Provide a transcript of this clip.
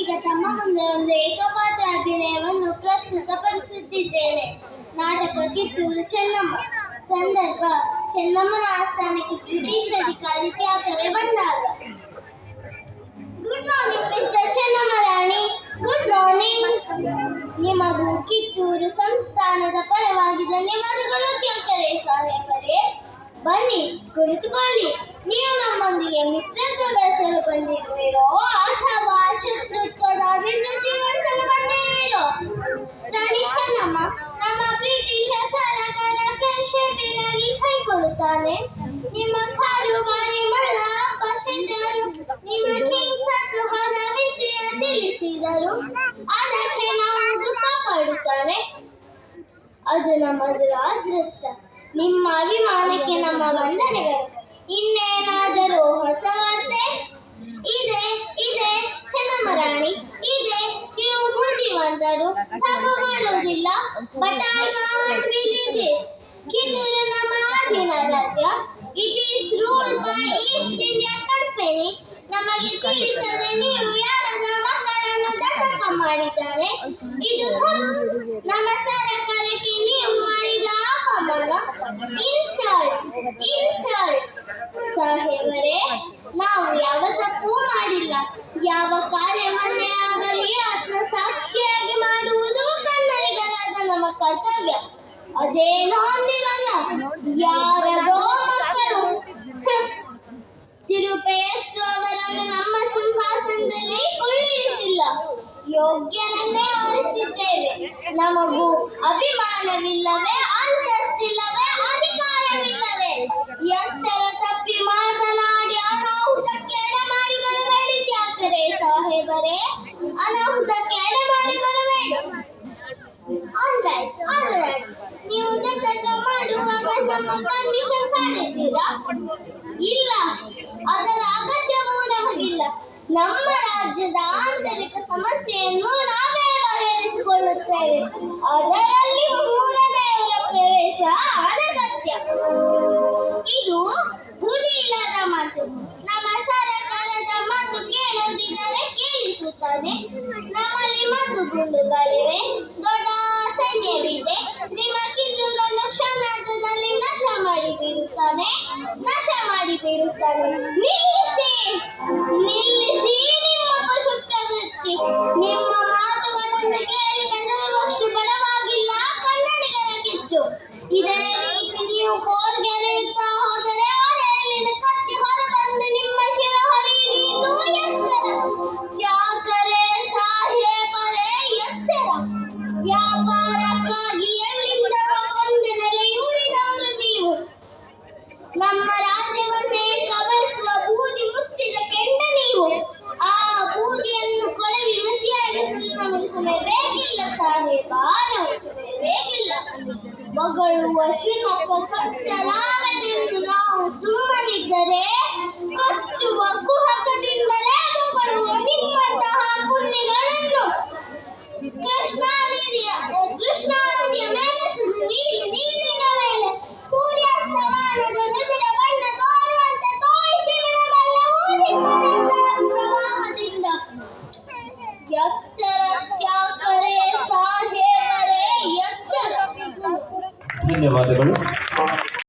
ಈಗ ತಮ್ಮ ಮುಂದೆ ಒಂದು ಏಕಪಾತ್ರ ಅಭಿನಯವನ್ನು ಪ್ರಸ್ತುತಪಡಿಸುತ್ತಿದ್ದೇನೆ. ನಾಟಕ ಕಿತ್ತೂರು ಚೆನ್ನಮ್ಮ. ಸಂದರ್ಭ ಚೆನ್ನಮ್ಮನ ಆಸ್ಥಾನಕ್ಕೆ ಬ್ರಿಟಿಷ್ ಅಧಿಕಾರಿ ತ್ಯಾಕರೆ ಬಂದಾಗ. Good morning mister Chennamma Rani. Good morning. ನಿಮಗೂ ಕಿತ್ತೂರು ಸಂಸ್ಥಾನದ ಪರವಾಗಿ ಧನ್ಯವಾದಗಳು ತ್ಯಾಕರೆ ಸಾಹೇಬರೇ. ಬನ್ನಿ ಕುಳಿತುಕೊಳ್ಳಿ. ನೀವು ನಮ್ಮೊಂದಿಗೆ ಮಿತ್ರತ್ವ ಬೆಳೆಸಲು ಬಂದಿರುವಿರೋ ಅಥವಾ ಶತ್ರುತ್ವದ ಅಭಿವೃದ್ಧಿಗೊಳಿಸಲು ಬಂದಿರುವಿರೋ? ರಾಣಿ ಚೆನ್ನಮ್ಮ ನಮ್ಮ ಬ್ರಿಟಿಷ್ ಸರಕಾರ ಫ್ರೆಂಡ್ಶಿಪ್ಪಿಗಾಗಿ ಕೈಗೊಳ್ಳುತ್ತಾನೆ. ನಿಮ್ಮ ಕಾರುಬಾರಿ ಮಳ್ಳ ಬಶೆಟ್ಟರು ನಿಮ್ಮ ಕಿಂಗ್ ಸತ್ತು ಹೋದ ವಿಷಯ ತಿಳಿಸಿದರು. ಅದಕ್ಕೆ ನಾವು ದುಃಖ ಪಡುತ್ತಾನೆ. ಅದು ನಮ್ಮ ದುರಾದೃಷ್ಟ. ನಿಮ್ಮ ಅಭಿಮಾನಕ್ಕೆ ನಮ್ಮ ವಂದನೆಗಳು. ಇನ್ನೇನಾದರೂ ಹೊಸ ವಾರ್ತೆ? ಇದೆ ಇದೆ ಚೆನ್ನಮ್ಮ ರಾಣಿ, ಇದೆ. ನೀವು ಬುದ್ಧಿವಂತರು, ತಪ್ಪು ಮಾಡುವುದಿಲ್ಲ. But I can't believe this. Kittur ನಮ್ಮ ಅಧೀನ ರಾಜ್ಯ. It is ruled by East India company. ನಮಗೆ ತಿಳಿಸದೆ ನೀವು ಯಾರದ ಮಕ್ಕಳನ್ನು ದತ್ತಕ ಮಾಡಿದ್ದಾರೆ. ಇದು ನಮ್ಮ ಸರ್ಕಾರಕ್ಕೆ ನೀವು ಮಾಡಿದ ಅಪಮಾನ. Insult insult. ಸಾಹೇಬರೇ, ನಾವು ಯಾವ ತಪ್ಪು ಮಾಡಿಲ್ಲ. ಯಾವ ಕಾರ್ಯವನ್ನೇ ಆಗಲಿ ಆತ್ಮಸಾಕ್ಷಿಯಾಗಿ ಮಾಡುವುದು ಕನ್ನಡಿಗರಾದ ನಮ್ಮ ಕರ್ತವ್ಯ. ಅದೇನೋ ಅಂದಿರಲ್ಲ, ಯಾರದೋ ಮಕ್ಕಳು ತಿರುಪೆಯತ್ತು ಅವರನ್ನು ನಮ್ಮ ಸಿಂಹಾಸನದಲ್ಲಿ ಕುಳ್ಳಿರಿಸಿಲ್ಲ, ಯೋಗ್ಯನನ್ನೇ ಆರಿಸಿದ್ದೇವೆ. ನಮಗೂ ಅಭಿಮಾನವಿಲ್ಲವೇ, ಅಂತಸ್ತಿಲ್ಲವೇ, ಅಧಿಕಾರವಿಲ್ಲವೇ? ಎಚ್ಚರ ತಪ್ಪಿ ಮಾತನಾಡಿ ಅನಾಹುತಕ್ಕೆ ಎಡೆ ಮಾಡಿಕೊಳ್ಳಬೇಡಿ ತ್ಯಾಕರೆ ಸಾಹೇಬರೇ. ಅನಾಹುತಕ್ಕೆ ಎಡೆ ಮಾಡಿಕೊಳ್ಳಬೇಡಿ. ಆಲ್ರೈಟ್. ನೀವು ದತ್ತಕ ಮಾಡುವಾಗ ನಮ್ಮ ಪರ್ಮಿಷನ್ ಪಡೆದಿರಾ? ಇಲ್ಲ, ಅದರ ಅಗತ್ಯವೂ ನಮಗಿಲ್ಲ. ನಮ್ಮ ರಾಜ್ಯದ ಆಂತರಿಕ ಸಮಸ್ಯೆಯನ್ನು ನಾವೇ ಬಗೆಹರಿಸಿಕೊಳ್ಳುತ್ತೇವೆ. ಅದರಲ್ಲಿ ಮೂರನೆಯವರ ಪ್ರವೇಶ ಅನಗತ್ಯ. ಇದು ಬುದ್ಧಿ ಇಲ್ಲದ ಮಾತು. ನಮ್ಮ ಸರ್ಕಾರದ ಮಾತು ಕೇಳುವುದಿದ್ದರೆ ಕೇಳಿಸುತ್ತಾನೆ. ನಮ್ಮಲ್ಲಿ ಮದ್ದು ಗುಂಡುಗಳಿವೆ, ದೊಡ್ಡ ಸೈನ್ಯವಿದೆ. ನಿಮ್ಮ ಕಿತ್ತೂರನ್ನು ಕ್ಷಣಾರ್ಧದಲ್ಲಿ ನಾಶ ಮಾಡಿಬಿಡುತ್ತಾನೆ. ನಿಲ್ಲಿಸಿ ನಿಮ್ಮ ಪಶು ಪ್ರವೃತ್ತಿ. ನಿಮ್ಮ ಮಾತುಗಳನ್ನು ಕೇಳಿ ಬೆದರುವಷ್ಟು ಬಲವಾಗಿಲ್ಲ ಕನ್ನಡಿಗರ ಕಿಚ್ಚು. ಇದೇ ರೀತಿ ನೀವು ಕೋರ್ಗೆರೆಯುತ್ತಾ ಹೋದರೆ ಅರೆಯಲ್ಲಿನ ಕತ್ತಿ ಹೊರಬಂದು ನಿಮ್ಮ ಶಿರ ಹರಿಯಿತು. ಎಚ್ಚರ ತ್ಯಾಕರೆ ಸಾಹೇಬರೇ, ಎಚ್ಚರ. ವ್ಯಾಪಾರಕ್ಕಾಗಿ ಎಲ್ಲಿಂದಲೋ ಬಂದು ನೆಲೆಯೂರಿದವರು ನೀವು. ನಮ್ಮ ರಾಜ್ಯವನ್ನೇ ಕಬಳಿಸುವ ಬೂದಿ ಮುಚ್ಚಿದ ಕೆಂಡ ನೀವು. ಆ ಬೂದಿಯನ್ನು ಕೊಳವಿ ಮಸಿಯಾಗಿಸಲು ನಮಗೆ ಸಮಯ ಬೇಕಿಲ್ಲ ಸಾಹೇಬ, ನಮಗೆ ಸಮಯ ಬೇಕಿಲ್ಲ. ಮಗಳು ಅಶ್ವಿನಕ್ಕ ಕಚ್ಚ